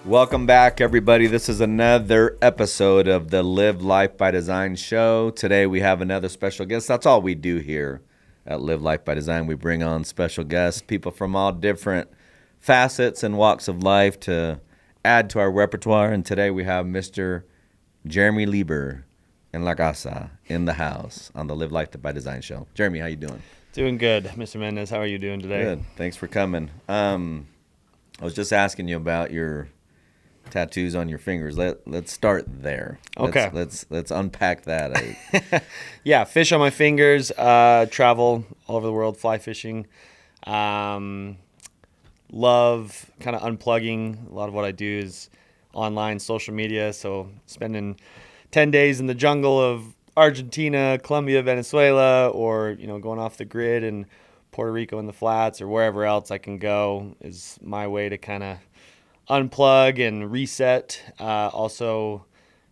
Welcome back, everybody. This is another episode of the Live Life by Design show. Today we have another special guest. That's all we do here at Live Life by Design. We bring on special guests, people from all different facets and walks of life to add to our repertoire. And today we have Mr. Jeremy Lieber in La Casa, in the house, on the Live Life by Design show. Jeremy, how you doing? Doing good, Mr. Mendez. How are you doing today? Good. Thanks for coming. I was just asking you about your tattoos on your fingers. Let's start there. Okay. Let's unpack that. Yeah, fish on my fingers. Travel all over the world, fly fishing. Love kind of unplugging. A lot of what I do is online, social media. So spending 10 days in the jungle of Argentina, Colombia, Venezuela, or going off the grid in Puerto Rico in the flats or wherever else I can go is my way to kind of unplug and reset. Also,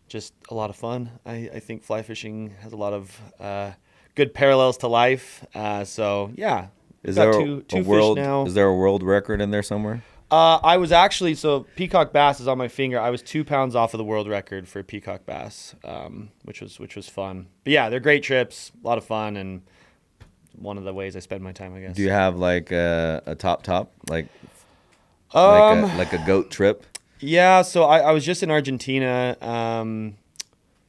just a lot of fun. I think fly fishing has a lot of good parallels to life. So yeah, Is got there two a fish world? now. Is there a world record in there somewhere? I was actually, so peacock bass is on my finger. I was 2 pounds off of the world record for peacock bass, which was fun. But yeah, they're great trips, a lot of fun, and one of the ways I spend my time, I guess. Do you have like a top like a goat trip? Yeah, so I was just in Argentina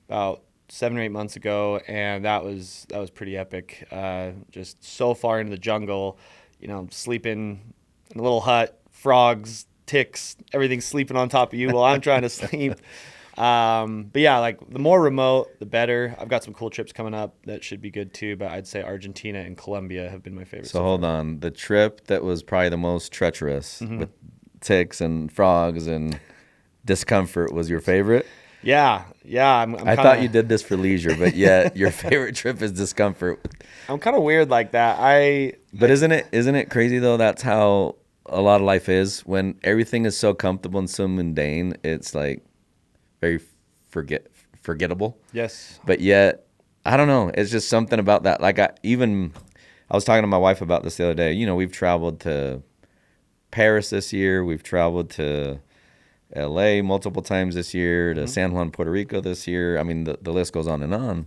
about 7 or 8 months ago, and that was pretty epic. Just so far into the jungle, sleeping in a little hut, frogs, ticks, everything's sleeping on top of you while I'm trying to sleep. But yeah, like the more remote, the better. I've got some cool trips coming up that should be good too, but I'd say Argentina and Colombia have been my favorite. So hold on, the trip that was probably the most treacherous with ticks and frogs and discomfort was your favorite? Yeah. I thought you did this for leisure, but yet your favorite trip is discomfort. I'm kind of weird like that. But isn't it crazy though? That's how a lot of life is. When everything is so comfortable and so mundane, it's like very forgettable. Yes. But yet, I don't know. It's just something about that. Like I was talking to my wife about this the other day. We've traveled to Paris this year. We've traveled to LA multiple times this year, to San Juan, Puerto Rico this year. I mean, the list goes on.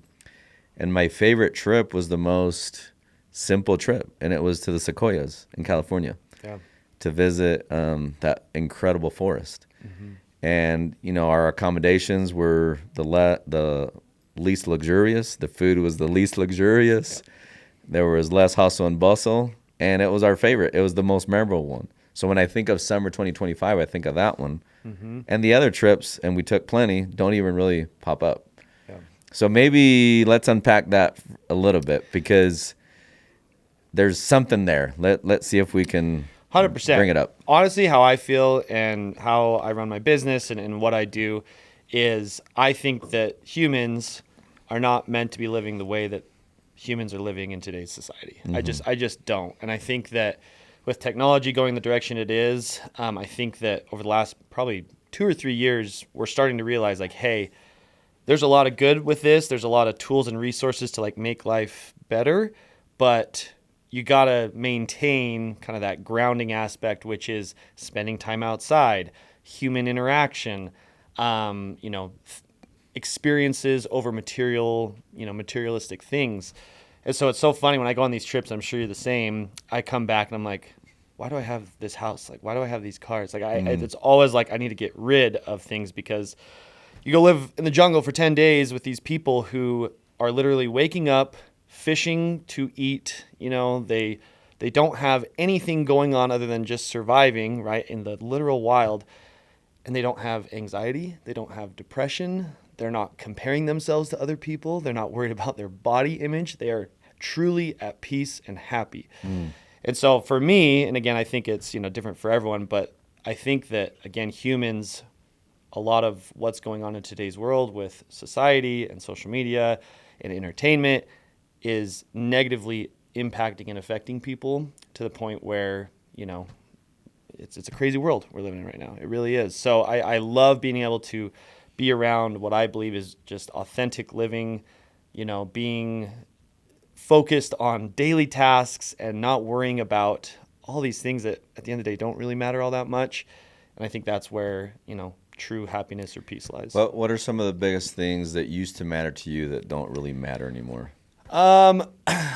And my favorite trip was the most simple trip, and it was to the Sequoias in California. Yeah. To visit that incredible forest. And, our accommodations were the least luxurious. The food was the least luxurious. Yeah. There was less hustle and bustle, and it was our favorite. It was the most memorable one. So when I think of summer 2025, I think of that one. And the other trips, and we took plenty, don't even really pop up. Yeah. So maybe let's unpack that a little bit, because there's something there. Let's see if we can 100%. Bring it up. Honestly, how I feel and how I run my business and what I do is I think that humans are not meant to be living the way that humans are living in today's society. I just don't. And I think that with technology going the direction it is, I think that over the last probably 2 or 3 years, we're starting to realize like, hey, there's a lot of good with this. There's a lot of tools and resources to like make life better, but you got to maintain kind of that grounding aspect, which is spending time outside, human interaction, experiences over materialistic things. And so it's so funny when I go on these trips, I'm sure you're the same. I come back and I'm like, why do I have this house? Like, why do I have these cars? Like, it's always like I need to get rid of things, because you go live in the jungle for 10 days with these people who are literally waking up, fishing to eat. They don't have anything going on other than just surviving, right, in the literal wild. And they don't have anxiety. They don't have depression. They're not comparing themselves to other people. They're not worried about their body image. They are truly at peace and happy. And so for me, and again, I think it's different for everyone, but I think that, again, humans, a lot of what's going on in today's world with society and social media and entertainment is negatively impacting and affecting people to the point where, it's a crazy world we're living in right now. It really is. So I love being able to be around what I believe is just authentic living, being focused on daily tasks and not worrying about all these things that at the end of the day don't really matter all that much. And I think that's where, true happiness or peace lies. What are some of the biggest things that used to matter to you that don't really matter anymore? I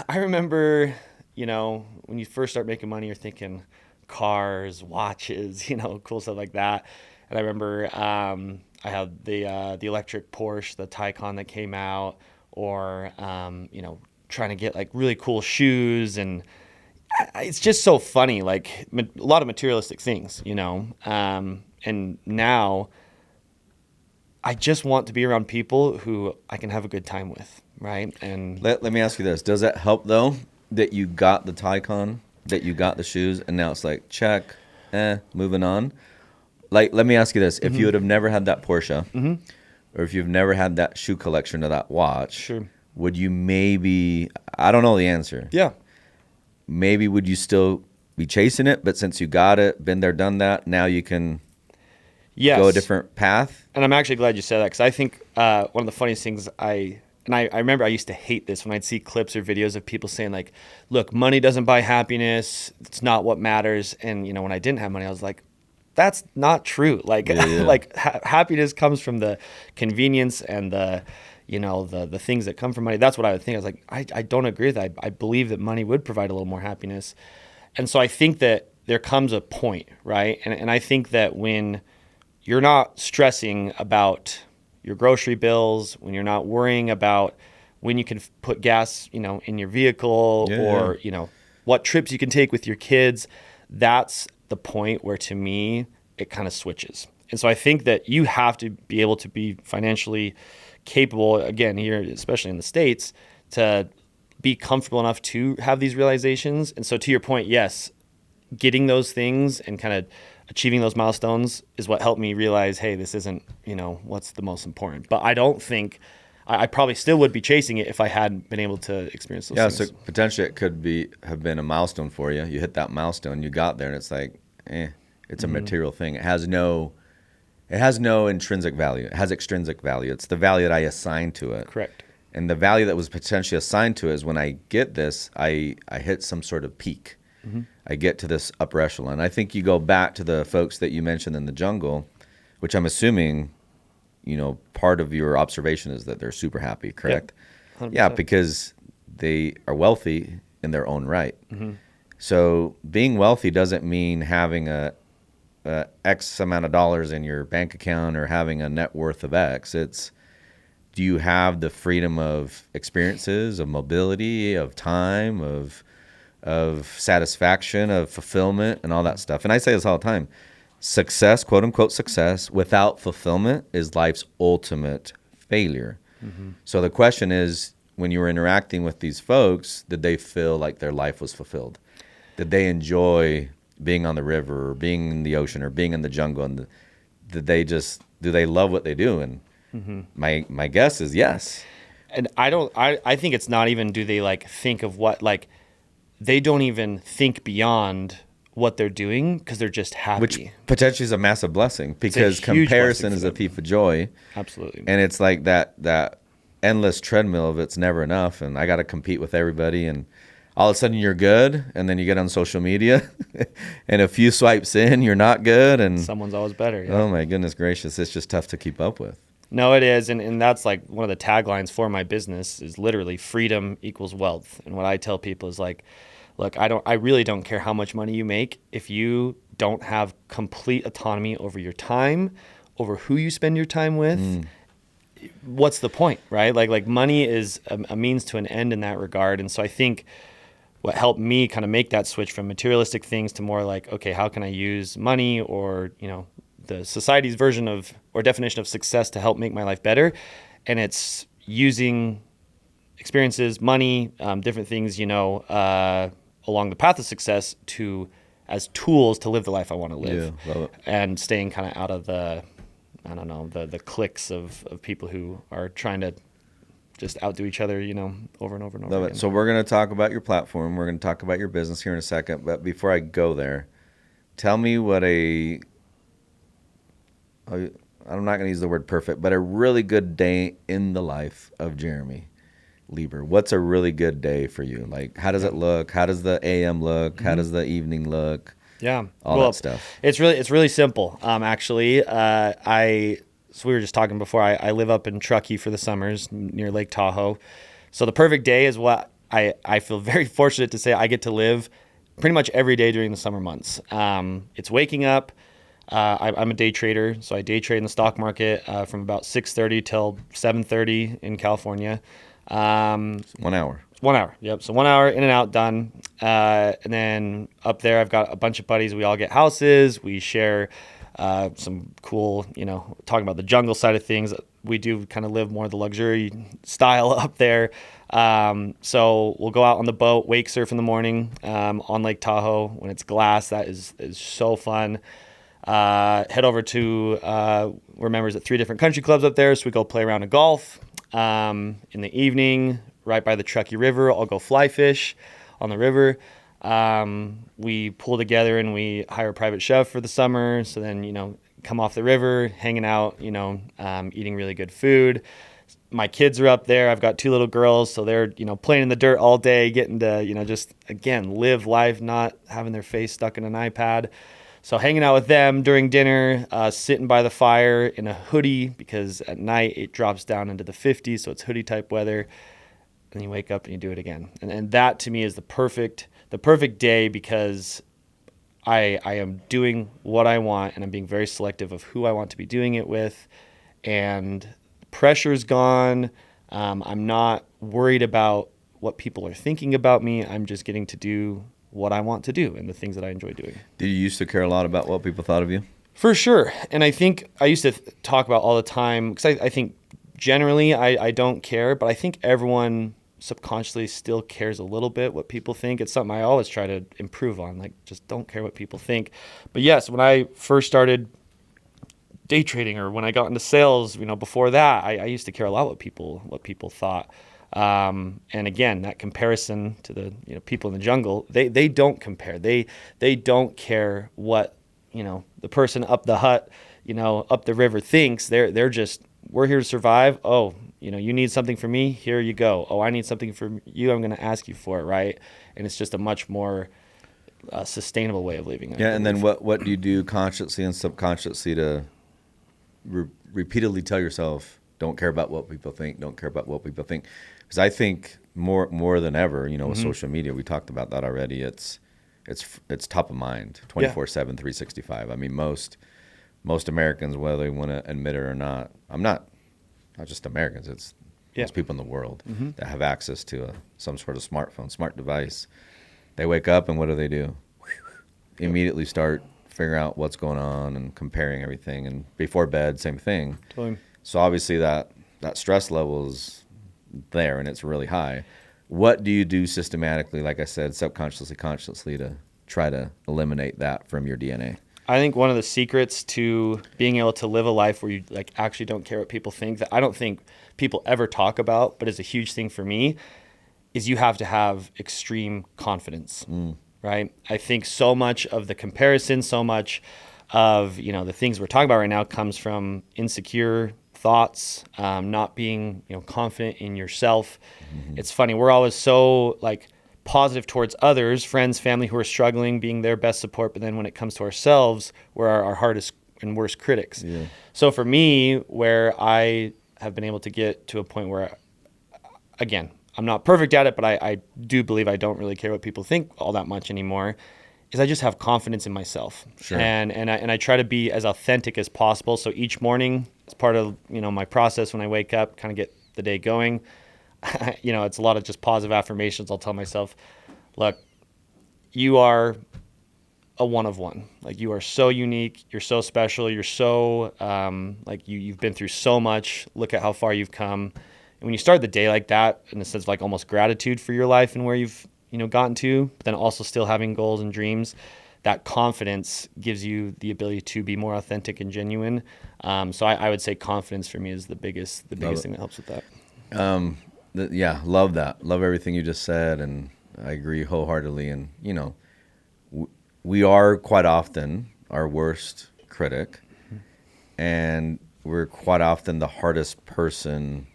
remember, when you first start making money, you're thinking cars, watches, cool stuff like that. And I remember I had the electric Porsche, the Taycan that came out, or trying to get like really cool shoes, and it's just so funny, like a lot of materialistic things, and now I just want to be around people who I can have a good time with, right? And let me ask you this: does that help though that you got the Taycan, that you got the shoes, and now it's like check, moving on? Like, let me ask you this: if you would have never had that Porsche, or if you've never had that shoe collection or that watch, sure, would you maybe? I don't know the answer. Yeah. Maybe would you still be chasing it? But since you got it, been there, done that, now you can go a different path. And I'm actually glad you said that, because I think one of the funniest things I remember I used to hate this when I'd see clips or videos of people saying like, look, money doesn't buy happiness. It's not what matters. And, when I didn't have money, I was like, that's not true. Like, like happiness comes from the convenience and the things that come from money. That's what I would think. I was like, I don't agree with that. I believe that money would provide a little more happiness. And so I think that there comes a point, right? And I think that when you're not stressing about your grocery bills, when you're not worrying about when you can put gas, in your vehicle, or what trips you can take with your kids, that's the point where, to me, it kind of switches. And so I think that you have to be able to be financially capable, again, here, especially in the States, to be comfortable enough to have these realizations. And so to your point, yes, getting those things and kind of achieving those milestones is what helped me realize, hey, this isn't, what's the most important. But I don't think I probably still would be chasing it if I hadn't been able to experience those things. Yeah, so potentially it could have been a milestone for you. You hit that milestone, you got there, and it's like, it's a material thing. It has no intrinsic value. It has extrinsic value. It's the value that I assign to it. Correct. And the value that was potentially assigned to it is when I get this, I hit some sort of peak. I get to this upper echelon. I think you go back to the folks that you mentioned in the jungle, which I'm assuming, part of your observation is that they're super happy, correct? Yep. 100%. Yeah, because they are wealthy in their own right. So being wealthy doesn't mean having a X amount of dollars in your bank account or having a net worth of X. It's, do you have the freedom of experiences, of mobility, of time, of satisfaction, of fulfillment, and all that stuff? And I say this all the time: success, quote unquote success, without fulfillment is life's ultimate failure. So the question is, when you were interacting with these folks, did they feel like their life was fulfilled? Did they enjoy being on the river or being in the ocean or being in the jungle? And do they love what they do? And my guess is yes. And I think it's not even, do they like think of what, like, they don't even think beyond what they're doing because they're just happy. Which potentially is a massive blessing, because comparison is a thief of joy. Absolutely. And it's like that endless treadmill of it's never enough, and I got to compete with everybody, and all of a sudden you're good, and then you get on social media and a few swipes in, you're not good, and someone's always better. Yeah. Oh my goodness gracious, it's just tough to kepe up with. No, it is. And that's like one of the taglines for my business is literally freedom equals wealth. And what I tell people is like, look, I really don't care how much money you make if you don't have complete autonomy over your time, over who you spend your time with. What's the point, right? Like money is a means to an end in that regard. And so I think what helped me kind of make that switch from materialistic things to more like, okay, how can I use money or, the society's version of or definition of success to help make my life better? And it's using experiences, money, different things, along the path of success as tools to live the life I want to live. Yeah, love it. And staying kind of out of the cliques of people who are trying to just outdo each other, over and over and over Love again. it. So we're going to talk about your platform. We're going to talk about your business here in a second. But before I go there, tell me what I'm not going to use the word perfect, but a really good day in the life of Jeremy Lieber. What's a really good day for you? Like, how does it look? How does the AM look? How does the evening look? Yeah. all that stuff. It's really simple. Actually, so we were just talking before. I live up in Truckee for the summers near Lake Tahoe. So the perfect day is what I feel very fortunate to say I get to live pretty much every day during the summer months. It's waking up. I'm a day trader, so I day trade in the stock market from about 6:30 till 7:30 in California. 1 hour. 1 hour. Yep. So 1 hour in and out, done. And then up there, I've got a bunch of buddies. We all get houses. We share some cool, talking about the jungle side of things. We do kind of live more the luxury style up there. So we'll go out on the boat, wake surf in the morning on Lake Tahoe when it's glass. That is so fun. Head over to, we're members at 3 different country clubs up there. So we go play around of golf. In the evening, right by the Truckee River, I'll go fly fish on the river. We pull together and we hire a private chef for the summer. So then, come off the river, hanging out, eating really good food. My kids are up there. I've got 2 little girls, so they're, playing in the dirt all day, getting to, just, again, live life, not having their face stuck in an iPad. So hanging out with them during dinner, sitting by the fire in a hoodie because at night it drops down into the 50s, so it's hoodie type weather. And you wake up and you do it again. And that to me is the perfect day because I am doing what I want and I'm being very selective of who I want to be doing it with. And pressure's gone. I'm not worried about what people are thinking about me. I'm just getting to do what I want to do and the things that I enjoy doing. Did you used to care a lot about what people thought of you? For sure. And I think I used to talk about all the time because I think generally I don't care, but I think everyone subconsciously still cares a little bit what people think. It's something I always try to improve on, like just don't care what people think. But yes, when I first started day trading or when I got into sales, before that, I used to care a lot what people thought. And again, that comparison to the people in the jungle, they don't compare. They don't care what the person up the hut, up the river thinks. They're just, we're here to survive. Oh, you need something from me, here you go. Oh, I need something from you, I'm going to ask you for it, right? And it's just a much more sustainable way of living. Yeah, and then what do you do consciously and subconsciously to repeatedly tell yourself, don't care about what people think, don't care about what people think? Because I think more than ever, with social media, we talked about that already. It's top of mind, 24/7, 365. I mean, most Americans, whether they want to admit it or not, not just Americans, it's most people in the world that have access to some sort of smartphone, smart device. They wake up and what do? Immediately start figuring out what's going on and comparing everything. And before bed, same thing. Totally. So obviously that stress level is there and it's really high. What do you do systematically, like I said, subconsciously, consciously, to try to eliminate that from your DNA? I think one of the secrets to being able to live a life where you actually don't care what people think, that I don't think people ever talk about, but is a huge thing for me, is you have to have extreme confidence, right? I think so much of the comparison, so much of the things we're talking about right now comes from insecure thoughts, not being confident in yourself. It's funny, we're always so positive towards others, friends, family who are struggling, being their best support. But then when it comes to ourselves, we're our hardest and worst critics. Yeah. So for me, where I have been able to get to a point where, again, I'm not perfect at it, but I do believe I don't really care what people think all that much anymore, is I just have confidence in myself. Sure. And I try to be as authentic as possible. So each morning, as part of my process when I wake up, kind of get the day going, it's a lot of just positive affirmations. I'll tell myself, look, you are a one of one. You are so unique. You're so special. You're so, you've been through so much. Look at how far you've come. And when you start the day like that, in a sense of almost gratitude for your life and where you've, gotten to, but then also still having goals and dreams, that confidence gives you the ability to be more authentic and genuine. So I would say confidence for me is the biggest thing that helps with that. Love that. Love everything you just said, and I agree wholeheartedly. And we are quite often our worst critic, and we're quite often the hardest person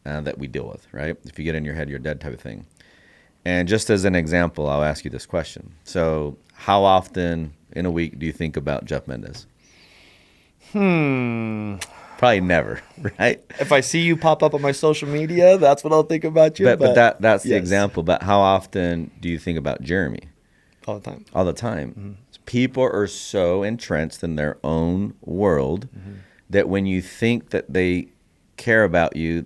that we deal with. Right? If you get in your head, you're dead type of thing. And just as an example, I'll ask you this question. So how often in a week do you think about Jeff Mendez? Probably never, right? If I see you pop up on my social media, that's what I'll think about you. But that's the yes. example. But how often do you think about Jeremy? All the time. All the time. People are so entrenched in their own world that when you think that they care about you,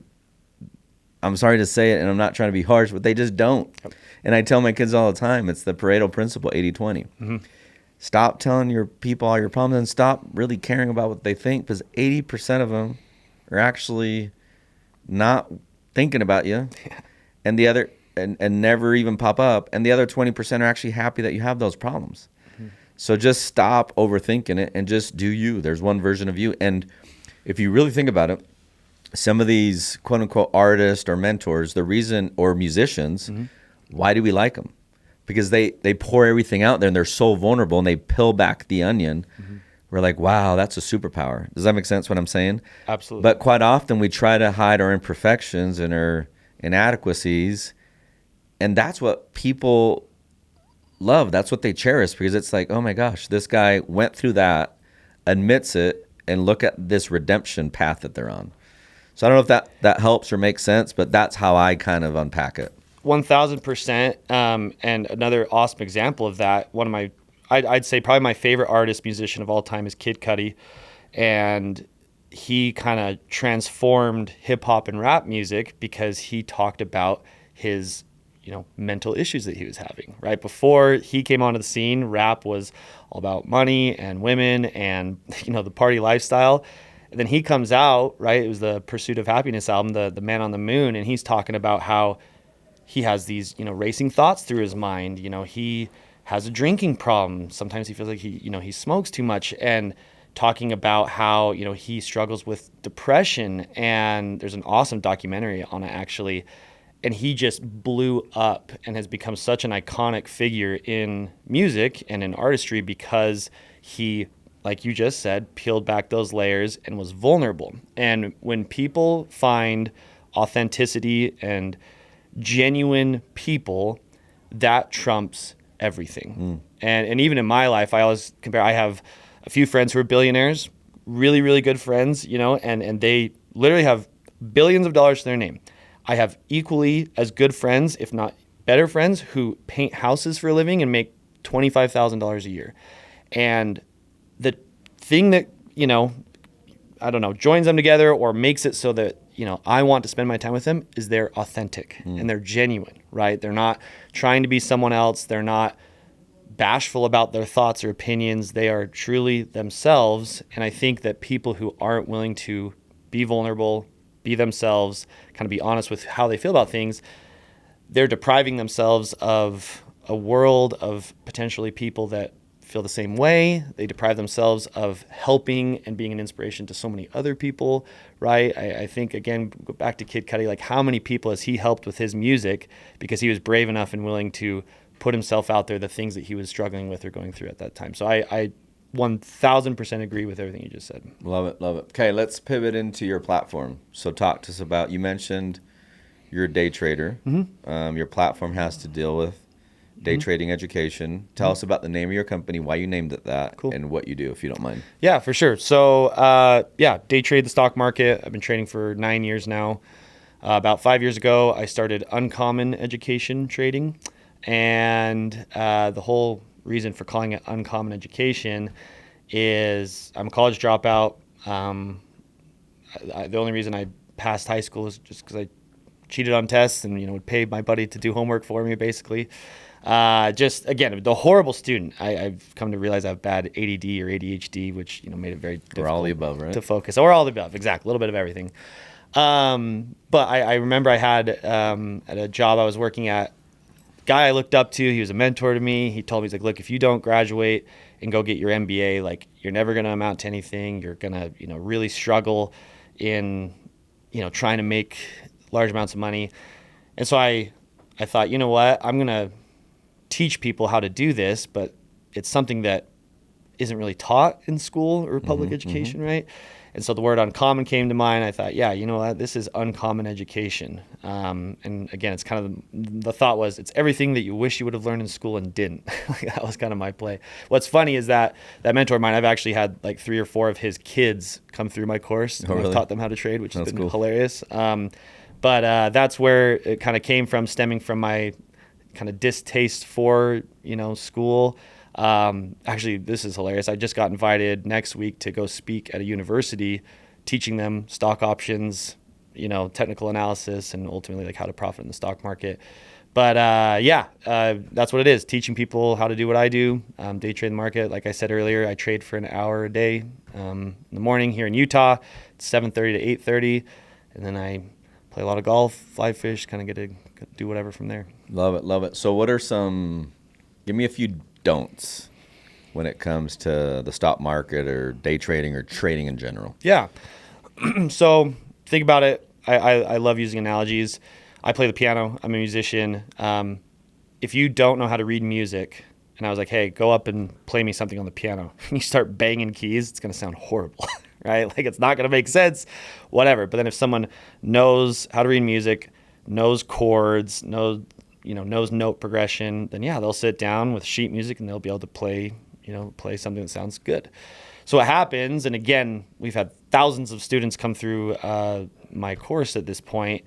I'm sorry to say it, and I'm not trying to be harsh, but they just don't. Yep. And I tell my kids all the time, it's the Pareto principle, 80-20. Stop telling your people all your problems and stop really caring about what they think, because 80% of them are actually not thinking about you. Yeah. And the other and never even pop up. And the other 20% are actually happy that you have those problems. So just stop overthinking it and just do you. There's one version of you. And if you really think about it, some of these quote unquote artists or mentors, the reason, or musicians, why do we like them? Because they pour everything out there and they're so vulnerable and they peel back the onion. We're like, wow, that's a superpower. Does that make sense what I'm saying? Absolutely. But quite often we try to hide our imperfections and our inadequacies. And that's what people love. That's what they cherish, because it's like, oh my gosh, this guy went through that, admits it, and look at this redemption path that they're on. So I don't know if that helps or makes sense, but that's how I kind of unpack it. 1,000%. And another awesome example of that, I'd say probably my favorite artist, musician of all time is Kid Cudi. And he kind of transformed hip hop and rap music because he talked about his mental issues that he was having, right? Before he came onto the scene, rap was all about money and women and, the party lifestyle. And then he comes out, right? It was the Pursuit of Happiness album, the Man on the Moon. And he's talking about how he has these, racing thoughts through his mind. He has a drinking problem. Sometimes he feels like he smokes too much, and talking about how, he struggles with depression. And there's an awesome documentary on it, actually. And he just blew up and has become such an iconic figure in music and in artistry because he, like you just said, peeled back those layers and was vulnerable. And when people find authenticity and genuine people, that trumps everything. And even in my life, I always compare, I have a few friends who are billionaires, really, really good friends, and they literally have billions of dollars to their name. I have equally as good friends, if not better friends, who paint houses for a living and make $25,000 a year. And the thing that, joins them together or makes it so that, I want to spend my time with them is they're authentic and they're genuine, right? They're not trying to be someone else. They're not bashful about their thoughts or opinions. They are truly themselves. And I think that people who aren't willing to be vulnerable, be themselves, kind of be honest with how they feel about things, they're depriving themselves of a world of potentially people that feel the same way. They deprive themselves of helping and being an inspiration to so many other people, right? I think, again, go back to Kid Cudi, like how many people has he helped with his music because he was brave enough and willing to put himself out there, the things that he was struggling with or going through at that time. So I 1,000% agree with everything you just said. Love it, love it. Okay, let's pivot into your platform. So talk to us about, you mentioned you're a day trader. Your platform has to deal with day trading education. Tell us about the name of your company, why you named it that, Cool. and what you do, if you don't mind. Yeah, for sure. So, day trade the stock market. I've been trading for 9 years now. About 5 years ago, I started Uncommon Education Trading. And the whole reason for calling it Uncommon Education is I'm a college dropout. The only reason I passed high school is just because I cheated on tests and would pay my buddy to do homework for me, basically. Just again, the horrible student. I've come to realize I have bad ADD or ADHD, which made it very difficult Or all the above, right? to focus. Or all the above, exactly. A little bit of everything. But I remember I had at a job I was working at, guy I looked up to. He was a mentor to me. He told me, he's like, look, if you don't graduate and go get your MBA, like you're never going to amount to anything. You're going to really struggle in trying to make large amounts of money. And so I thought, you know what, I'm going to teach people how to do this, but it's something that isn't really taught in school or public education, right? And so the word uncommon came to mind. I thought, yeah, you know what? This is uncommon education. And again, it's kind of the thought was it's everything that you wish you would have learned in school and didn't. That was kind of my play. What's funny is that mentor of mine, I've actually had like 3 or 4 of his kids come through my course. Oh, really? I've taught them how to trade, which has That's been cool. hilarious. But that's where it kind of came from, stemming from my kind of distaste for, school. Actually, this is hilarious. I just got invited next week to go speak at a university, teaching them stock options, technical analysis, and ultimately like how to profit in the stock market. But that's what it is. Teaching people how to do what I do, day trade the market. Like I said earlier, I trade for an hour a day in the morning here in Utah. It's 7:30 to 8:30, and then I play a lot of golf, fly fish, kind of get to do whatever from there. Love it, love it. So what are give me a few don'ts when it comes to the stock market or day trading or trading in general? Yeah. So think about it. I love using analogies. I play the piano. I'm a musician. If you don't know how to read music, and I was like, hey, go up and play me something on the piano, and you start banging keys, it's going to sound horrible, right? Like it's not going to make sense, whatever. But then if someone knows how to read music, knows chords, knows note progression, then yeah, they'll sit down with sheet music and they'll be able to play something that sounds good. So what happens, and again, we've had thousands of students come through my course at this point.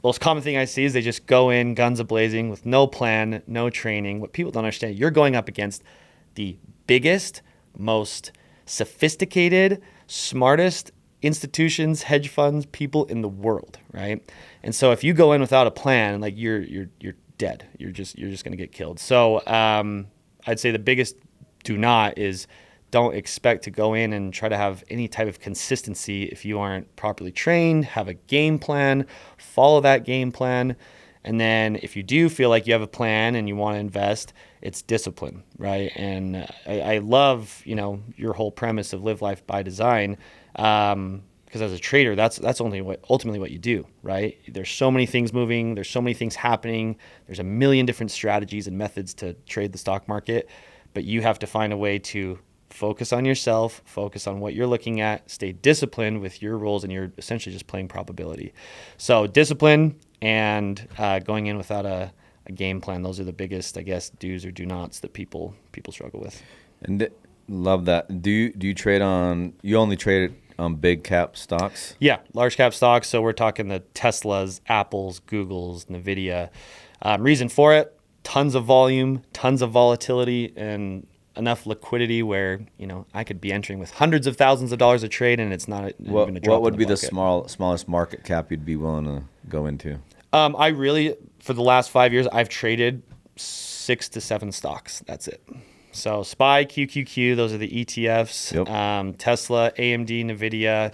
Most common thing I see is they just go in guns a-blazing with no plan, no training. What people don't understand, you're going up against the biggest, most sophisticated, smartest institutions, hedge funds, people in the world, right? And so if you go in without a plan, like you're dead. You're just going to get killed. So I'd say the biggest do not is don't expect to go in and try to have any type of consistency if you aren't properly trained. Have a game plan, follow that game plan. And then if you do feel like you have a plan and you want to invest, it's discipline, right? And I love, your whole premise of live life by design. Because as a trader, that's ultimately what you do, right? There's so many things moving. There's so many things happening. There's a million different strategies and methods to trade the stock market, but you have to find a way to focus on yourself, focus on what you're looking at, stay disciplined with your rules, and you're essentially just playing probability. So discipline and going in without a game plan, those are the biggest, I guess, do's or do nots that people struggle with. And love that. Do you trade you only trade on big cap stocks? Yeah, large cap stocks. So we're talking the Teslas, Apples, Googles, NVIDIA. Reason for it, tons of volume, tons of volatility, and enough liquidity where, I could be entering with hundreds of thousands of dollars a trade and it's not even going to drop. What would be the smallest market cap you'd be willing to go into? I really, for the last 5 years, I've traded 6 to 7 stocks. That's it. So SPY, QQQ, those are the ETFs. Yep. Tesla, AMD, NVIDIA,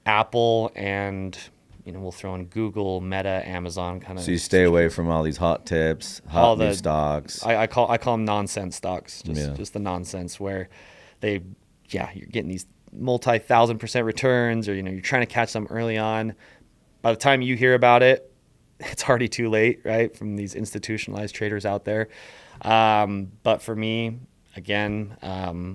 Apple, and we'll throw in Google, Meta, Amazon, kind of. So you stay away from all these hot tips, new stocks. I call them nonsense stocks. Just the nonsense where you're getting these multi-1,000% returns, or you're trying to catch them early on. By the time you hear about it, it's already too late, right? From these institutionalized traders out there. But for me, again,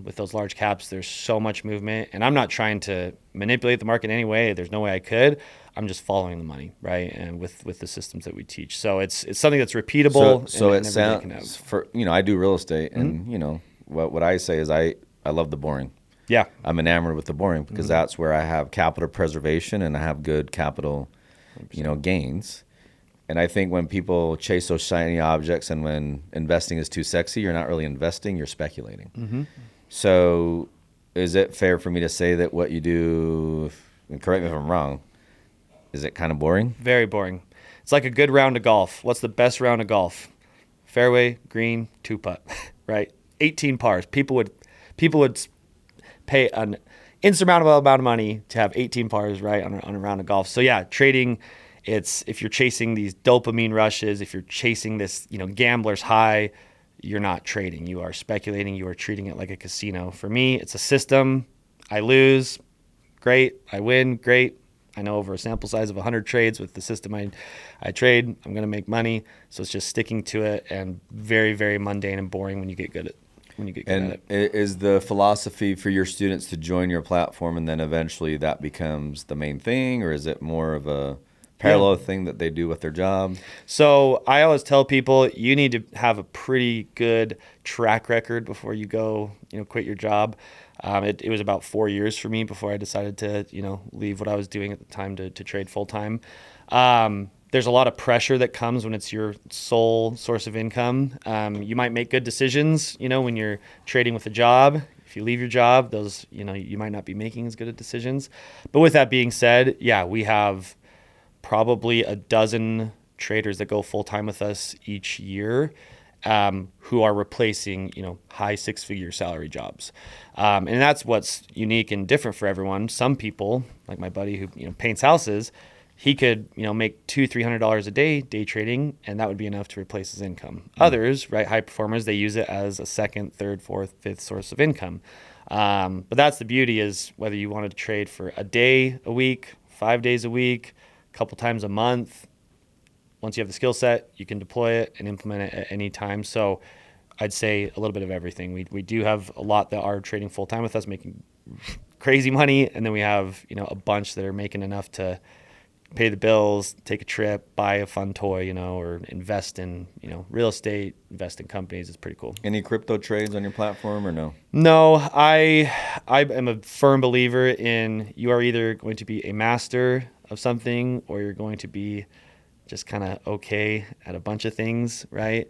with those large caps, there's so much movement, and I'm not trying to manipulate the market in any way. There's no way I could. I'm just following the money, right? And with the systems that we teach. So it's something that's repeatable. So it sounds I do real estate, and what I say is I love the boring. Yeah. I'm enamored with the boring because that's where I have capital preservation and I have good capital, gains. And I think when people chase those shiny objects and when investing is too sexy, you're not really investing, you're speculating. Mm-hmm. So is it fair for me to say that what you do, and correct me if I'm wrong, is it kind of boring? Very boring. It's like a good round of golf. What's the best round of golf? Fairway, green, 2-putt, right? 18 pars. People would pay an insurmountable amount of money to have 18 pars, right, on a round of golf. So yeah, trading, if you're chasing these dopamine rushes, if you're chasing this, gambler's high, you're not trading. You are speculating. You are treating it like a casino. For me, it's a system. I lose, great. I win, great. I know over a sample size of 100 trades with the system I trade, I'm going to make money. So it's just sticking to it, and very, very mundane and boring when you get good at it. when you get good at it. And is the philosophy for your students to join your platform and then eventually that becomes the main thing, or is it more of a parallel thing that they do with their job? So I always tell people you need to have a pretty good track record before you go, quit your job. It was about 4 years for me before I decided to, leave what I was doing at the time to trade full time. There's a lot of pressure that comes when it's your sole source of income. You might make good decisions, when you're trading with a job. If you leave your job, those, you might not be making as good of decisions. But with that being said, yeah, we have probably a dozen traders that go full time with us each year, who are replacing, high 6-figure salary jobs. And that's what's unique and different for everyone. Some people, like my buddy who, paints houses, he could, make $200-$300 a day trading, and that would be enough to replace his income. Others, right, high performers, they use it as a second, third, fourth, fifth source of income. But that's the beauty, is whether you wanted to trade for a day a week, 5 days a week, a couple times a month. Once you have the skill set, you can deploy it and implement it at any time. So I'd say a little bit of everything. We do have a lot that are trading full time with us, making crazy money, and then we have a bunch that are making enough to pay the bills, take a trip, buy a fun toy, or invest in real estate, invest in companies. It's pretty cool. Any crypto trades on your platform or no? No, I am a firm believer in, you are either going to be a master of something or you're going to be just kind of okay at a bunch of things, right?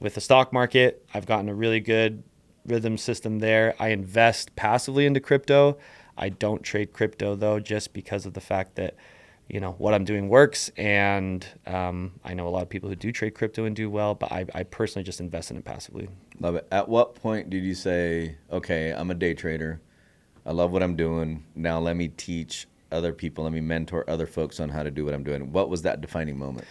With the stock market, I've gotten a really good rhythm system there. I invest passively into crypto. I don't trade crypto though, just because of the fact that, what I'm doing works. And I know a lot of people who do trade crypto and do well, but I personally just invest in it passively. Love it. At what point did you say, okay, I'm a day trader. I love what I'm doing. Now let me teach other people. Let me mentor other folks on how to do what I'm doing. What was that defining moment?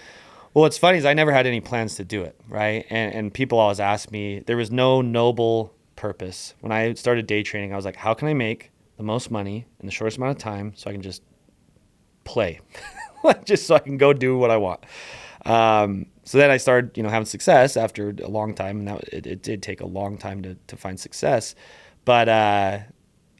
Well, what's funny is I never had any plans to do it, right? And people always ask me, there was no noble purpose. When I started day trading, I was like, how can I make the most money in the shortest amount of time so I can just play, just so I can go do what I want. So then I started, having success after a long time, and it did take a long time to find success. But I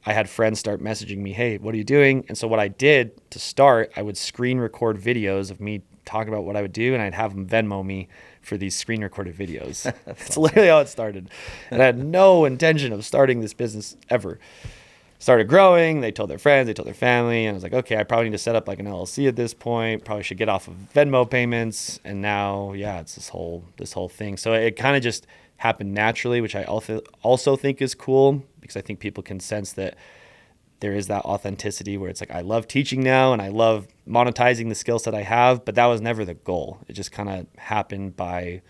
had friends start messaging me, hey, what are you doing? And so what I did to start, I would screen record videos of me talking about what I would do, and I'd have them Venmo me for these screen recorded videos. That's literally how it started. And I had no intention of starting this business ever. Started growing, they told their friends, they told their family, and I was like, okay, I probably need to set up like an LLC at this point, probably should get off of Venmo payments. And now, yeah, it's this whole thing. So it kind of just happened naturally, which I also think is cool, because I think people can sense that there is that authenticity where it's like, I love teaching now and I love monetizing the skill set I have, but that was never the goal. It just kind of happened by,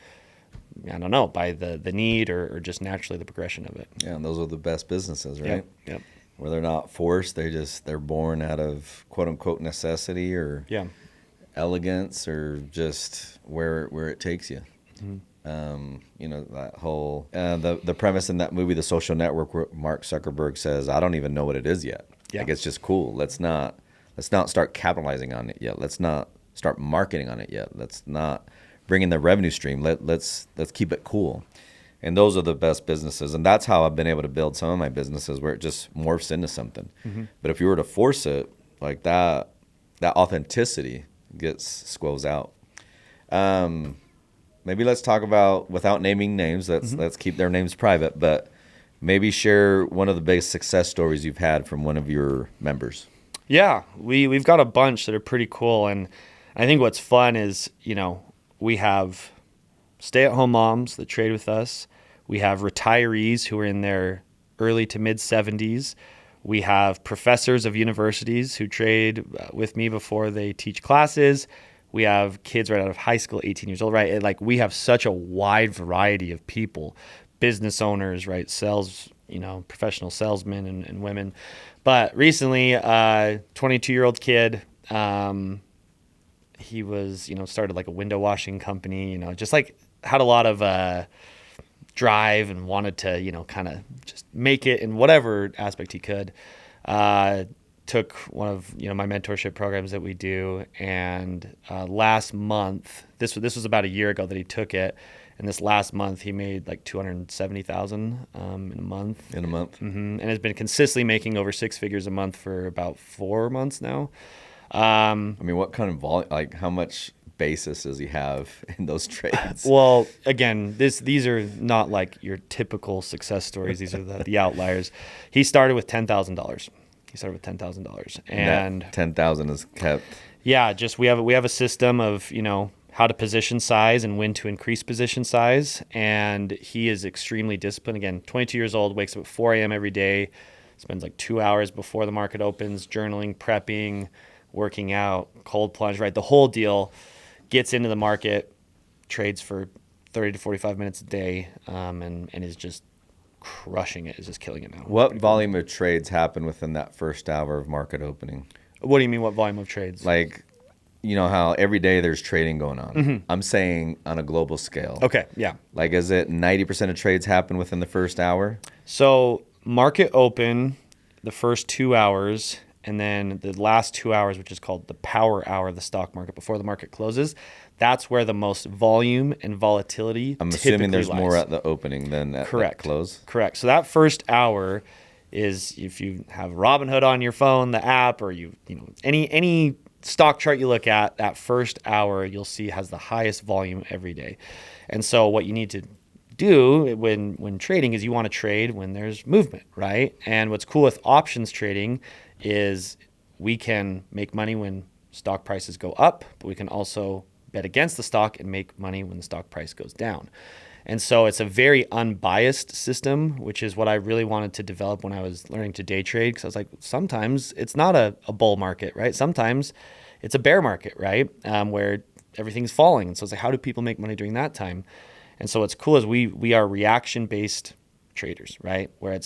I don't know, by the need or just naturally the progression of it. Yeah, and those are the best businesses, right? Yep. Where they're not forced, they're born out of quote unquote necessity or elegance, or just where it takes you. Mm-hmm. That whole the premise in that movie, The Social Network, where Mark Zuckerberg says, I don't even know what it is yet. Yeah. Like, it's just cool. Let's not start capitalizing on it yet. Let's not start marketing on it yet. Let's not bring in the revenue stream. Let's keep it cool. And those are the best businesses. And that's how I've been able to build some of my businesses, where it just morphs into something. Mm-hmm. But if you were to force it, like that authenticity squells out. Maybe let's talk about, without naming names, let's keep their names private, but maybe share one of the biggest success stories you've had from one of your members. Yeah, we've got a bunch that are pretty cool. And I think what's fun is, we have stay-at-home moms that trade with us. We have retirees who are in their early to mid-70s. We have professors of universities who trade with me before they teach classes. We have kids right out of high school, 18 years old, right? Like, we have such a wide variety of people, business owners, right? Sales, professional salesmen and women. But recently, 22-year-old kid, he was, started like a window washing company, just like had a lot of drive and wanted to, kind of just make it in whatever aspect he could. took one of my mentorship programs that we do, and last month, this was about a year ago that he took it, and this last month he made like 270,000 in a month. In a month. And has been consistently making over 6 figures a month for about 4 months now. I mean, what kind of volume? Like, how much basis does he have in those trades? Well, again, these are not like your typical success stories. These are the outliers. He started with $10,000. And 10,000 is kept. Yeah, just we have a system of how to position size and when to increase position size. And he is extremely disciplined. Again, 22 years old, wakes up at 4 a.m. every day, spends like 2 hours before the market opens, journaling, prepping, working out, cold plunge, right? The whole deal. Gets into the market, trades for 30 to 45 minutes a day, and is just crushing it, is just killing it now. What volume of trades happen within that first hour of market opening? What do you mean, what volume of trades? Like, you know how every day there's trading going on. I'm saying on a global scale. Okay, yeah. Like, is it 90% of trades happen within the first hour? So market open, the first 2 hours, and then the last 2 hours, which is called the power hour of the stock market before the market closes, that's where the most volume and volatility I'm assuming there's lies. more at the opening than at the close. Correct. So that first hour is, if you have Robinhood on your phone, the app, or any stock chart you look at, that first hour you'll see has the highest volume every day. And so what you need to do when trading is you want to trade when there's movement, right? And what's cool with options trading is we can make money when stock prices go up, but we can also bet against the stock and make money when the stock price goes down. And so it's a very unbiased system, which is what I really wanted to develop when I was learning to day trade, because I was like, sometimes it's not a bull market, right? Sometimes it's a bear market, right? Where everything's falling. And so it's like, how do people make money during that time? And so what's cool is we are reaction-based traders, right? Where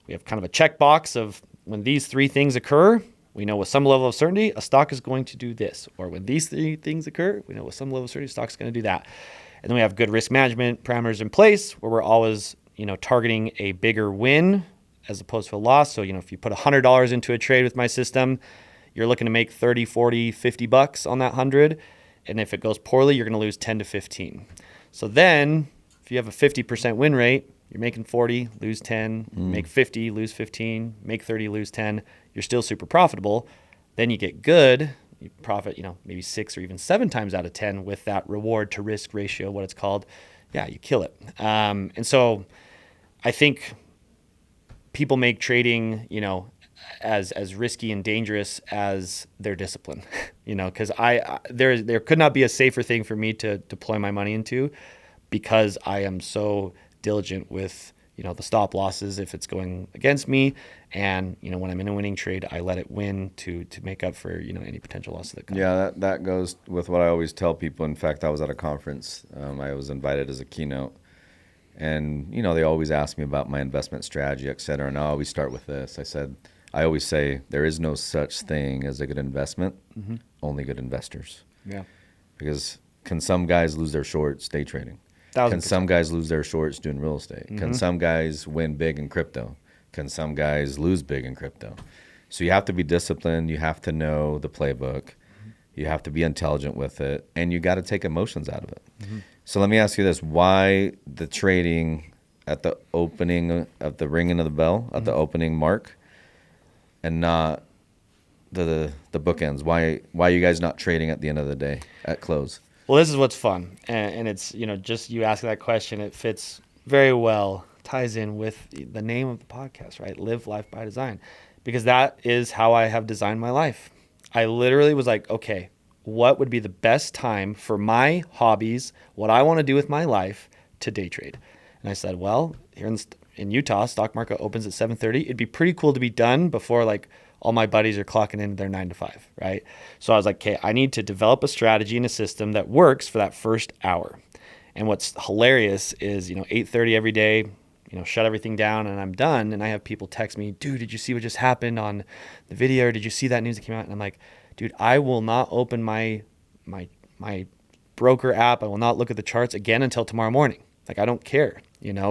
we have kind of a checkbox of when these 3 things occur, we know with some level of certainty a stock is going to do this. Or when these 3 things occur, we know with some level of certainty a stock's going to do that. And then we have good risk management parameters in place where we're always, targeting a bigger win as opposed to a loss. So, if you put $100 into a trade with my system, you're looking to make 30, 40, 50 bucks on that 100. And if it goes poorly, you're going to lose 10 to 15. So then if you have a 50% win rate, you're making 40, lose 10, make 50, lose 15, make 30, lose 10. You're still super profitable. Then you get good, you profit, maybe 6 or even 7 times out of 10 with that reward to risk ratio, what it's called. Yeah, you kill it. And so I think people make trading, as risky and dangerous as their discipline, because there could not be a safer thing for me to deploy my money into, because I am so diligent with the stop losses if it's going against me, and when I'm in a winning trade, I let it win to make up for any potential losses that come. Yeah, that goes with what I always tell people. In fact, I was at a conference. I was invited as a keynote, and they always ask me about my investment strategy, et cetera. And I always start with this. I always say there is no such thing as a good investment, only good investors. Yeah, because can some guys lose their shorts day trading? 1,000%. Can some guys lose their shorts doing real estate? Can some guys win big in crypto? Can some guys lose big in crypto? So you have to be disciplined. You have to know the playbook. You have to be intelligent with it. And you got to take emotions out of it. So let me ask you this. Why the trading at the opening of the ringing of the bell, at the opening mark, and not the bookends? Why are you guys not trading at the end of the day at close? Well, this is what's fun, and it's just you ask that question, it fits very well, ties in with the name of the podcast, right? Live Life by Design, because that is how I have designed my life. I literally was like, okay, what would be the best time for my hobbies, what I want to do with my life, to day trade? And I said, well, here in Utah, stock market opens at 7:30. It'd be pretty cool to be done before all my buddies are clocking in their 9 to 5, right? So I was like, okay, I need to develop a strategy and a system that works for that first hour. And what's hilarious is, 8:30 every day, shut everything down and I'm done. And I have people text me, dude, did you see what just happened on the video? Or did you see that news that came out? And I'm like, dude, I will not open my broker app. I will not look at the charts again until tomorrow morning. I don't care,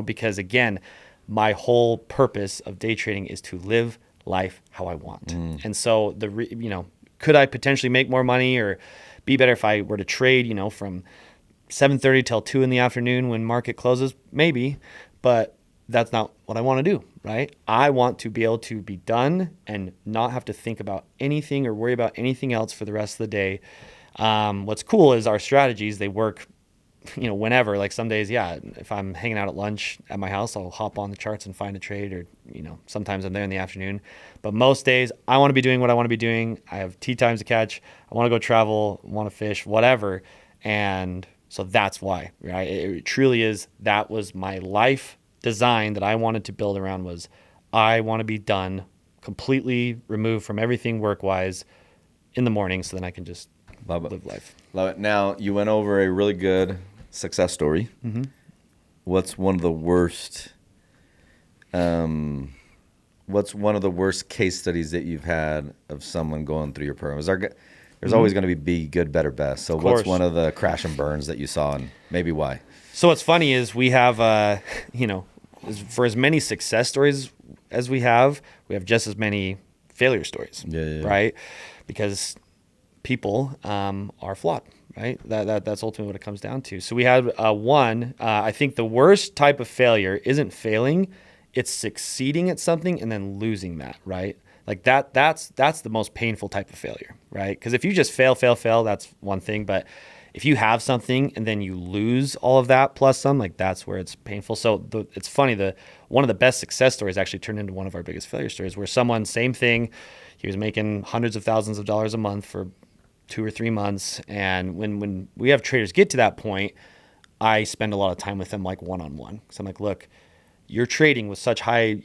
because again, my whole purpose of day trading is to live life how I want. And so could I potentially make more money or be better if I were to trade, from 7:30 till 2 in the afternoon when market closes? Maybe, but that's not what I want to do, right? I want to be able to be done and not have to think about anything or worry about anything else for the rest of the day. What's cool is our strategies, they work, whenever. Like some days, if I'm hanging out at lunch at my house, I'll hop on the charts and find a trade, or, sometimes I'm there in the afternoon. But most days I want to be doing what I want to be doing. I have tee times to catch. I want to go travel, want to fish, whatever. And so that's why, right? It truly is. That was my life design that I wanted to build around, was I want to be done, completely removed from everything work-wise in the morning, so then I can just live life. Love it. Now, you went over a really good success story. Mm-hmm. What's one of the worst case studies that you've had of someone going through your program? There's always going to be good, better, best. So what's one of the crash and burns that you saw, and maybe why? So what's funny is we have, for as many success stories as we have just as many failure stories, right? Because people are flawed, right? That's ultimately what it comes down to. So we had I think the worst type of failure isn't failing, it's succeeding at something and then losing that, right? Like that's the most painful type of failure, right? Because if you just fail, that's one thing. But if you have something and then you lose all of that plus some, like that's where it's painful. So it's funny, one of the best success stories actually turned into one of our biggest failure stories, where someone, same thing, he was making hundreds of thousands of dollars a month for 2 or 3 months. And when we have traders get to that point, I spend a lot of time with them, like one-on-one. So I'm like, look, you're trading with such high,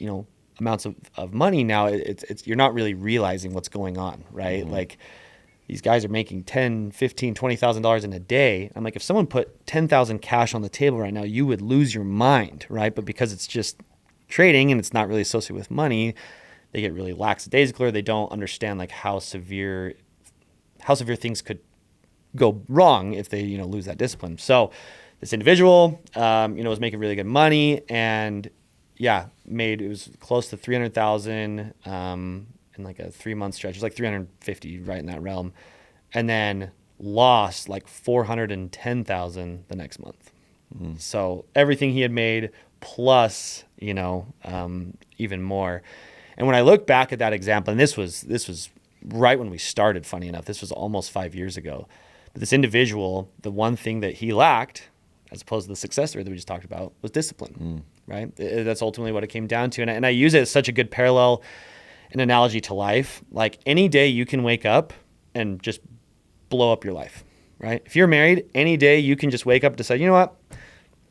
amounts of money now. It's you're not really realizing what's going on, right? Mm-hmm. Like these guys are making $10,000, $15,000, $20,000 in a day. I'm like, if someone put 10,000 cash on the table right now, you would lose your mind, right? But because it's just trading and it's not really associated with money, they get really lackadaisical. They don't understand like how severe things could go wrong if they, lose that discipline. So this individual, was making really good money, and it was close to 300,000 in like a 3-month stretch. It was like 350, right in that realm, and then lost like 410,000 the next month. Mm. So everything he had made plus, even more. And when I look back at that example, and this was right when we started, funny enough, this was almost 5 years ago. But this individual, the one thing that he lacked, as opposed to the success story that we just talked about, was discipline, right? That's ultimately what it came down to. And I use it as such a good parallel, an analogy to life. Like any day you can wake up and just blow up your life, right? If you're married, any day you can just wake up and decide, you know what,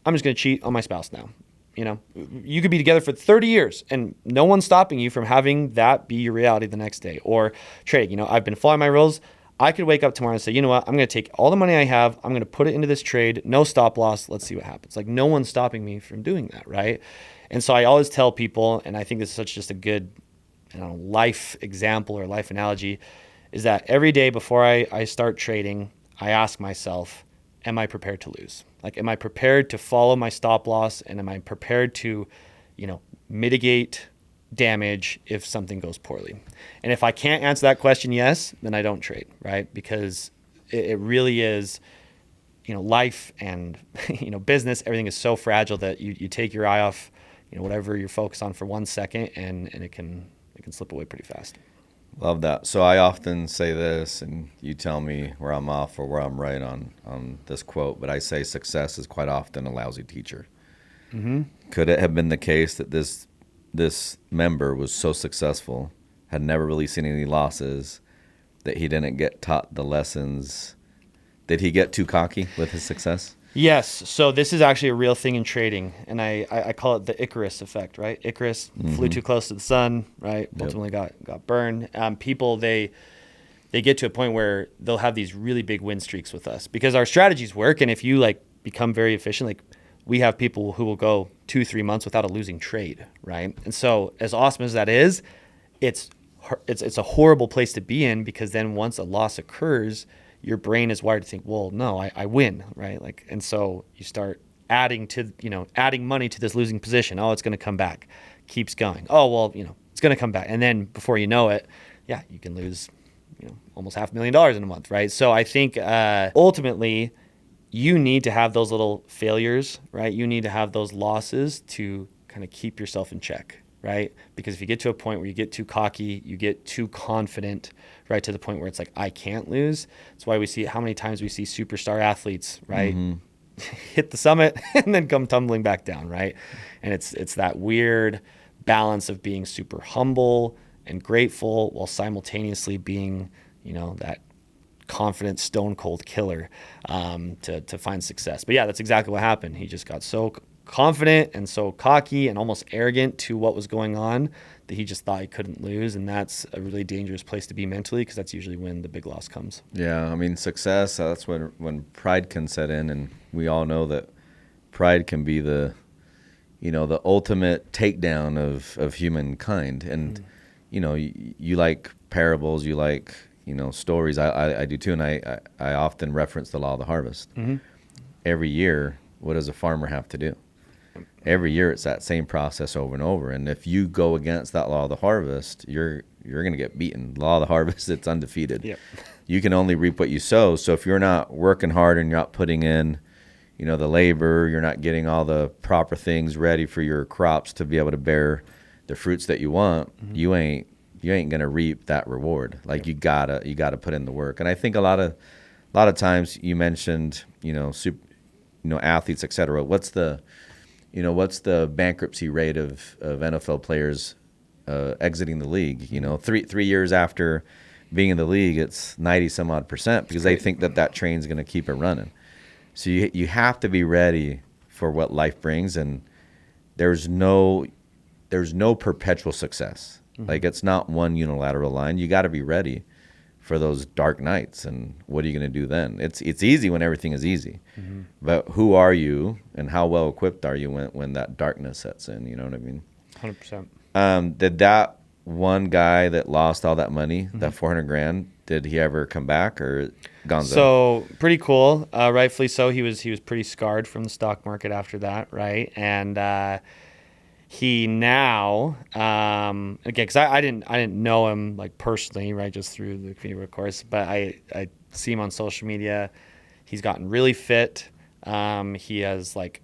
I'm just going to cheat on my spouse now. You could be together for 30 years and no one's stopping you from having that be your reality the next day. Or trading, I've been following my rules. I could wake up tomorrow and say, you know what, I'm going to take all the money I have, I'm going to put it into this trade, no stop loss, let's see what happens. Like no one's stopping me from doing that, right? And so I always tell people, and I think this is such just a good life example or life analogy, is that every day before I start trading, I ask myself, am I prepared to lose? Like, am I prepared to follow my stop loss? And am I prepared to, mitigate damage if something goes poorly? And if I can't answer that question, yes, then I don't trade, right? Because it really is, life and, business, everything is so fragile that you take your eye off, whatever you're focused on for 1 second and it can slip away pretty fast. Love that. So I often say this, and you tell me where I'm off or where I'm right on this quote, but I say success is quite often a lousy teacher. Mm-hmm. Could it have been the case that this member was so successful, had never really seen any losses, that he didn't get taught the lessons? Did he get too cocky with his success? Yes. So this is actually a real thing in trading, and I call it the Icarus effect, right? Icarus flew too close to the sun, right? Yep. Ultimately got burned. People, they get to a point where they'll have these really big win streaks with us because our strategies work, and if you become very efficient, we have people who will go 2-3 months without a losing trade, right? And so as awesome as that is, it's a horrible place to be in, because then once a loss occurs, your brain is wired to think, well, no, I win, right? And so you start adding money to this losing position. Oh, it's going to come back. Keeps going. Oh, well, it's going to come back. And then before you know it, yeah, you can lose, almost $500,000 in a month, right? So I think ultimately you need to have those little failures, right? You need to have those losses to kind of keep yourself in check, right? Because if you get to a point where you get too cocky, you get too confident, right, to the point where it's like, I can't lose. That's why we see how many times we see superstar athletes, right, hit the summit and then come tumbling back down, right? And it's that weird balance of being super humble and grateful while simultaneously being, that confident stone cold killer to find success. But yeah, that's exactly what happened. He just got so confident and so cocky and almost arrogant to what was going on that he just thought he couldn't lose. And that's a really dangerous place to be mentally, because that's usually when the big loss comes. Yeah, I mean, success, that's when pride can set in, and we all know that pride can be the ultimate takedown of humankind. And you like parables, you like stories. I do too, and I often reference the law of the harvest. Every year, what does a farmer have to do? Every year it's that same process over and over. And if you go against that law of the harvest, you're going to get beaten. Law of the harvest, it's undefeated. Yep. You can only reap what you sow. So if you're not working hard and you're not putting in, the labor, you're not getting all the proper things ready for your crops to be able to bear the fruits that you want, you ain't going to reap that reward. Like, you gotta put in the work. And I think a lot of times you mentioned, athletes, et cetera. What's the bankruptcy rate of NFL players exiting the league? 3 years after being in the league, it's 90 some odd percent, because they think that train's going to keep it running. So you have to be ready for what life brings, and there's no perpetual success. Like, it's not one unilateral line. You got to be ready for those dark nights. And what are you going to do then? It's easy when everything is easy, but who are you and how well equipped are you when that darkness sets in? You know what I mean? 100%. Did that one guy that lost all that money, that $400,000, did he ever come back, or gonzo? So pretty cool. Rightfully so. He was pretty scarred from the stock market after that, right? And he now, again, because I didn't know him like personally, right, just through the community, of course, but I see him on social media. He's gotten really fit. He has like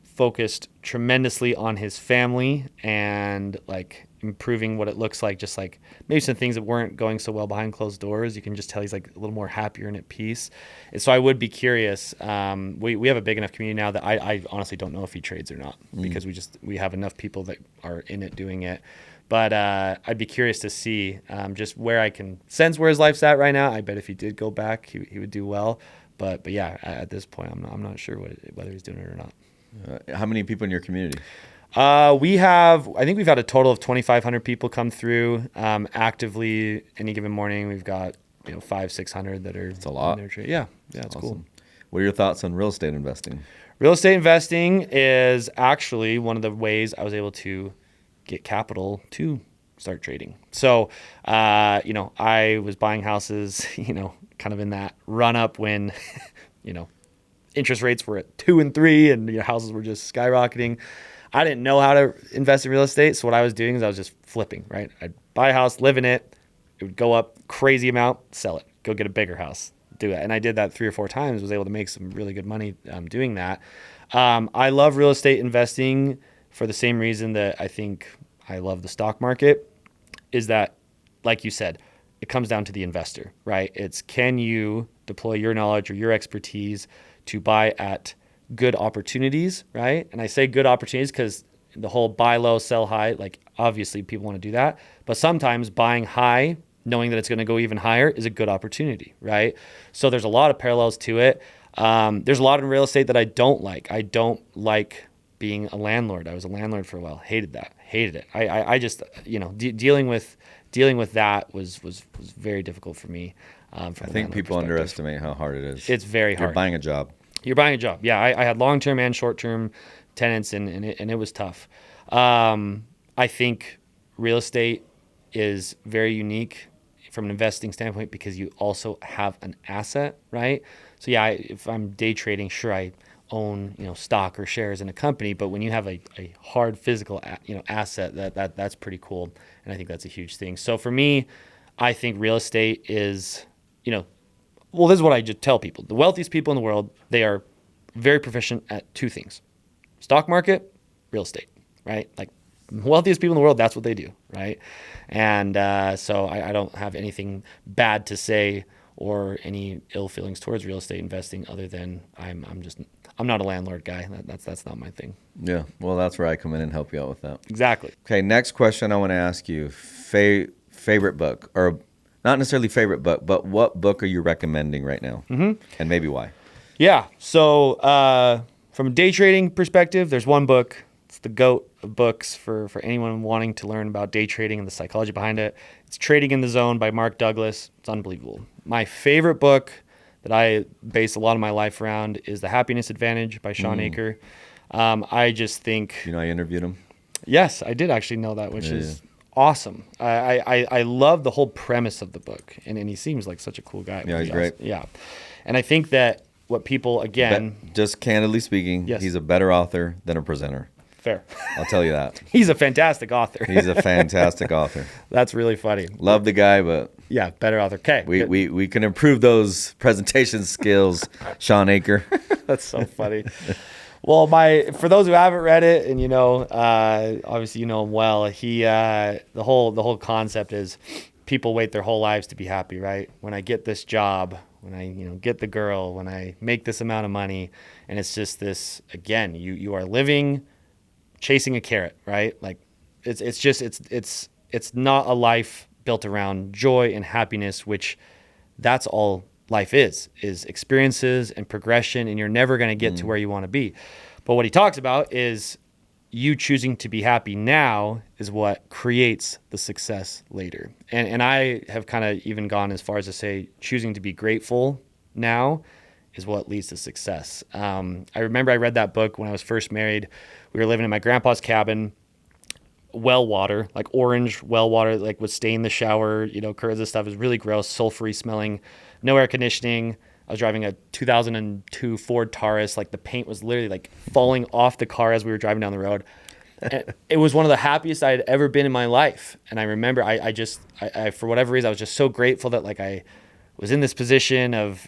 focused tremendously on his family and like improving what it looks like, just like maybe some things that weren't going so well behind closed doors. You can just tell he's like a little more happier and at peace. And so I would be curious. We have a big enough community now that I honestly don't know if he trades or not, because we have enough people that are in it doing it. But I'd be curious to see just where I can sense where his life's at right now. I bet if he did go back, he would do well. But yeah, at this point, I'm not sure whether he's doing it or not. How many people in your community? I think we've had a total of 2,500 people come through actively any given morning. We've got 500-600 that are. It's a lot. Yeah, it's awesome. Cool. What are your thoughts on real estate investing? Real estate investing is actually one of the ways I was able to get capital to start trading. So, I was buying houses, kind of in that run up when, interest rates were at 2 and 3 and houses were just skyrocketing. I didn't know how to invest in real estate. So what I was doing is I was just flipping, right? I'd buy a house, live in it. It would go up crazy amount, sell it, go get a bigger house, do it. And I did that 3 or 4 times, was able to make some really good money doing that. I love real estate investing for the same reason that I think I love the stock market, is that, like you said, it comes down to the investor, right? It's, can you deploy your knowledge or your expertise to buy at good opportunities, right? And I say good opportunities because the whole buy low, sell high, like obviously people want to do that. But sometimes buying high, knowing that it's going to go even higher, is a good opportunity, right? So there's a lot of parallels to it. There's a lot in real estate that I don't like. I don't like being a landlord. I was a landlord for a while. Hated it. I just, dealing with that was very difficult for me. I think people underestimate how hard it is. It's very hard. You're buying a job. Yeah, I had long-term and short-term tenants, and it was tough. I think real estate is very unique from an investing standpoint because you also have an asset, right? So yeah, if I'm day trading, sure, I own, stock or shares in a company, but when you have a hard physical, asset, that's pretty cool. And I think that's a huge thing. So for me, I think real estate is, well, this is what I just tell people. The wealthiest people in the world, they are very proficient at two things: stock market, real estate, right? Like wealthiest people in the world, that's what they do, right? And so I don't have anything bad to say or any ill feelings towards real estate investing, other than I'm not a landlord guy. That's not my thing. Yeah, well, that's where I come in and help you out with that. Exactly. Okay, next question I want to ask you: favorite book, or not necessarily favorite book, but what book are you recommending right now, and maybe why? Yeah. So from a day trading perspective, there's one book. It's the GOAT of books for anyone wanting to learn about day trading and the psychology behind it. It's Trading in the Zone by Mark Douglas. It's unbelievable. My favorite book that I base a lot of my life around is The Happiness Advantage by Sean Aker. I just think... I interviewed him? Yes, I did actually know that, which is awesome. I love the whole premise of the book, and he seems like such a cool guy. Yeah, he's great. Yeah. And I think that what people, again... just candidly speaking, he's a better author than a presenter. Fair. I'll tell you that. He's a fantastic author. He's a fantastic author. That's really funny. Love the guy, but... yeah, better author. Okay. We can improve those presentation skills, Sean Aker. That's so funny. Well, for those who haven't read it, and obviously you know him well, the whole concept is people wait their whole lives to be happy, right? When I get this job, when I get the girl, when I make this amount of money, and it's just this, again, you are living chasing a carrot, right? Like it's not a life built around joy and happiness, which that's all life is experiences and progression, and you're never going to get to where you want to be. But what he talks about is you choosing to be happy now is what creates the success later. And I have kind of even gone as far as to say choosing to be grateful now is what leads to success. I remember I read that book when I was first married. We were living in my grandpa's cabin, well water, like orange well water, like would stain the shower, because this stuff is really gross, sulfury smelling, no air conditioning. I was driving a 2002 Ford Taurus. Like the paint was literally like falling off the car as we were driving down the road. And it was one of the happiest I had ever been in my life. And I remember I for whatever reason, I was just so grateful that like I was in this position of,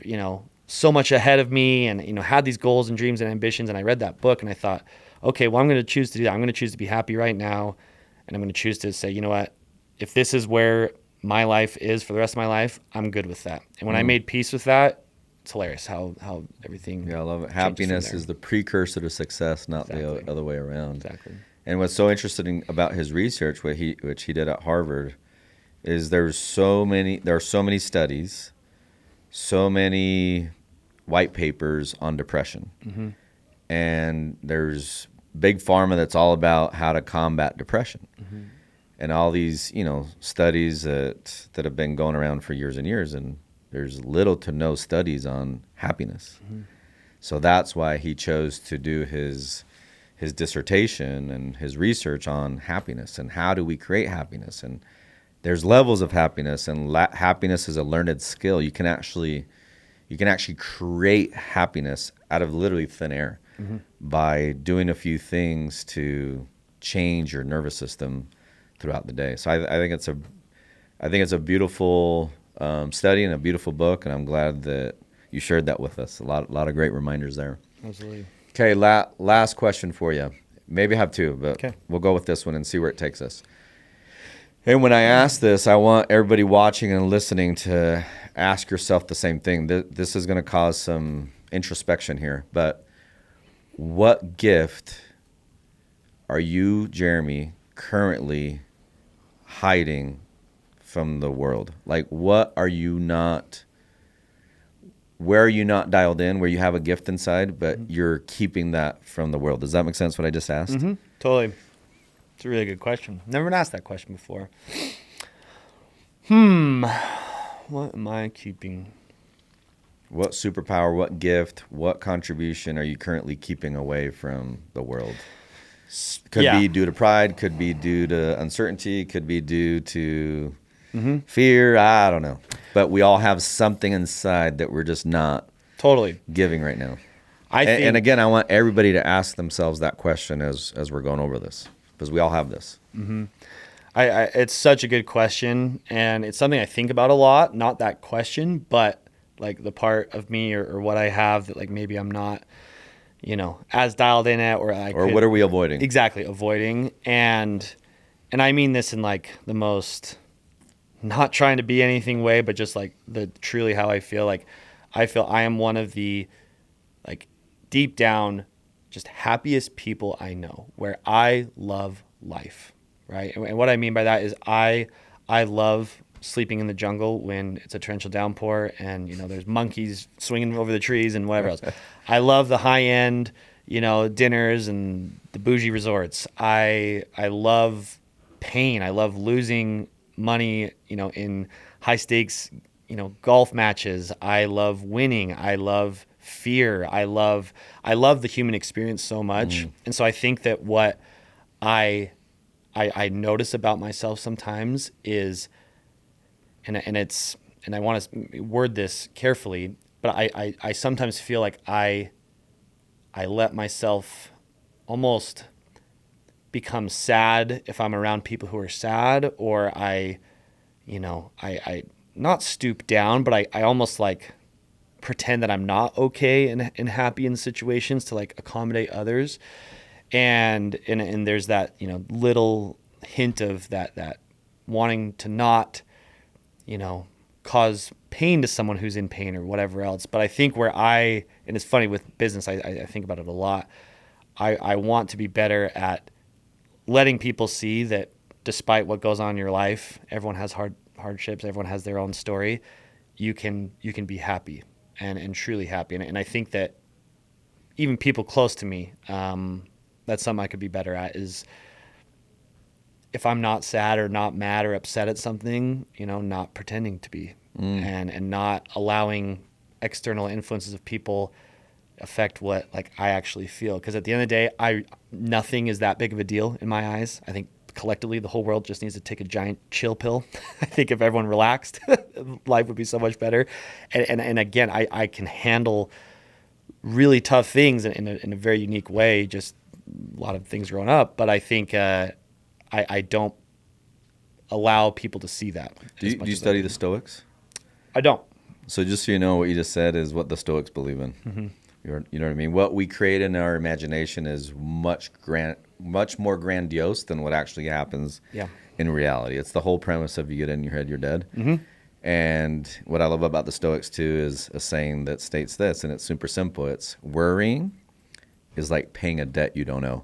so much ahead of me and, had these goals and dreams and ambitions. And I read that book and I thought, okay, well, I'm going to choose to do that. I'm going to choose to be happy right now. And I'm going to choose to say, you know what, if this is where my life is for the rest of my life, I'm good with that. And when I made peace with that, it's hilarious how everything. Yeah, I love it. Happiness is the precursor to success, not the other way around. Exactly. And what's so interesting about his research, which he did at Harvard, is there are so many studies, so many white papers on depression. Mm-hmm. And there's big pharma that's all about how to combat depression. Mm-hmm. And all these, studies that have been going around for years and years, and there's little to no studies on happiness. Mm-hmm. So that's why he chose to do his dissertation and his research on happiness and how do we create happiness. And there's levels of happiness, and happiness is a learned skill. You can actually create happiness out of literally thin air. Mm-hmm. By doing a few things to change your nervous system throughout the day. So I think it's a beautiful study and a beautiful book, and I'm glad that you shared that with us. A lot of great reminders there. Absolutely. Okay, last question for you. Maybe I have two, but okay. We'll go with this one and see where it takes us. And when I ask this, I want everybody watching and listening to ask yourself the same thing. This is going to cause some introspection here, but what gift are you, Jeremy, currently hiding from the world? Like, where are you not dialed in, where you have a gift inside, but you're keeping that from the world? Does that make sense, what I just asked? Mm-hmm. Totally. It's a really good question. Never been asked that question before. What am I keeping? What superpower, what gift, what contribution are you currently keeping away from the world? Could be due to pride, could be due to uncertainty, could be due to fear, I don't know. But we all have something inside that we're just not totally giving right now. And again, I want everybody to ask themselves that question as we're going over this, because we all have this. It's such a good question, and it's something I think about a lot. Not that question, but like the part of me or what I have that like maybe I'm not, as dialed in at, or What are we avoiding? Exactly, avoiding. And I mean this in like the most, not trying to be anything way, but just like the truly how I feel. Like I feel I am one of the like deep down just happiest people I know, where I love life. Right. And what I mean by that is I love sleeping in the jungle when it's a torrential downpour and, there's monkeys swinging over the trees and whatever else. I love the high end, dinners and the bougie resorts. I love pain. I love losing money, in high stakes, golf matches. I love winning. I love fear. I love the human experience so much. And so I think that what I notice about myself sometimes is, and I want to word this carefully, but I sometimes feel like I let myself almost become sad if I'm around people who are sad, or I not stoop down, but I almost like pretend that I'm not okay and happy in situations to like accommodate others. And there's that, little hint of that wanting to not, cause pain to someone who's in pain or whatever else. But I think and it's funny with business, I think about it a lot. I want to be better at letting people see that despite what goes on in your life, everyone has hardships, everyone has their own story. You can be happy and truly happy. And I think that even people close to me, that's something I could be better at, is if I'm not sad or not mad or upset at something, not pretending to be, and not allowing external influences of people affect what like I actually feel. Because at the end of the day, nothing is that big of a deal in my eyes. I think collectively the whole world just needs to take a giant chill pill. I think if everyone relaxed, life would be so much better. And again, I can handle really tough things in a very unique way, just a lot of things growing up, but I think I don't allow people to see that. Do you study the Stoics? I don't. So just so you know, what you just said is what the Stoics believe in. Mm-hmm. You know what I mean? What we create in our imagination is much more grandiose than what actually happens in reality. It's the whole premise of you get in your head, you're dead. Mm-hmm. And what I love about the Stoics too is a saying that states this, and it's super simple. It's worrying is like paying a debt you don't owe.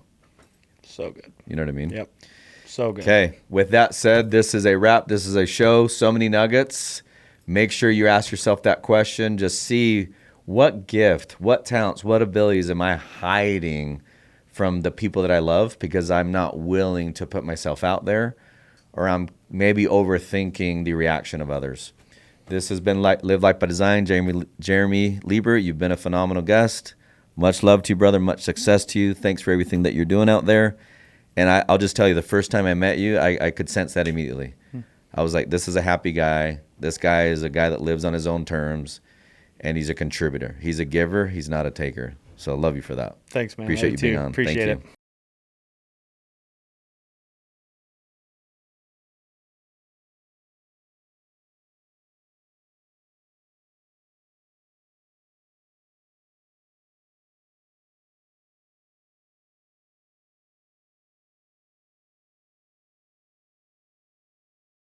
So good. You know what I mean? Yep. So good. Okay. With that said, this is a wrap. This is a show. So many nuggets. Make sure you ask yourself that question. Just see what gift, what talents, what abilities am I hiding from the people that I love because I'm not willing to put myself out there, or I'm maybe overthinking the reaction of others. This has been Live Life by Design. Jeremy Lieber, you've been a phenomenal guest. Much love to you, brother. Much success to you. Thanks for everything that you're doing out there. And I'll just tell you, the first time I met you, I could sense that immediately. I was like, this is a happy guy. This guy is a guy that lives on his own terms, and he's a contributor. He's a giver. He's not a taker. So I love you for that. Thanks, man. Appreciate you being on. Appreciate Thank it. you.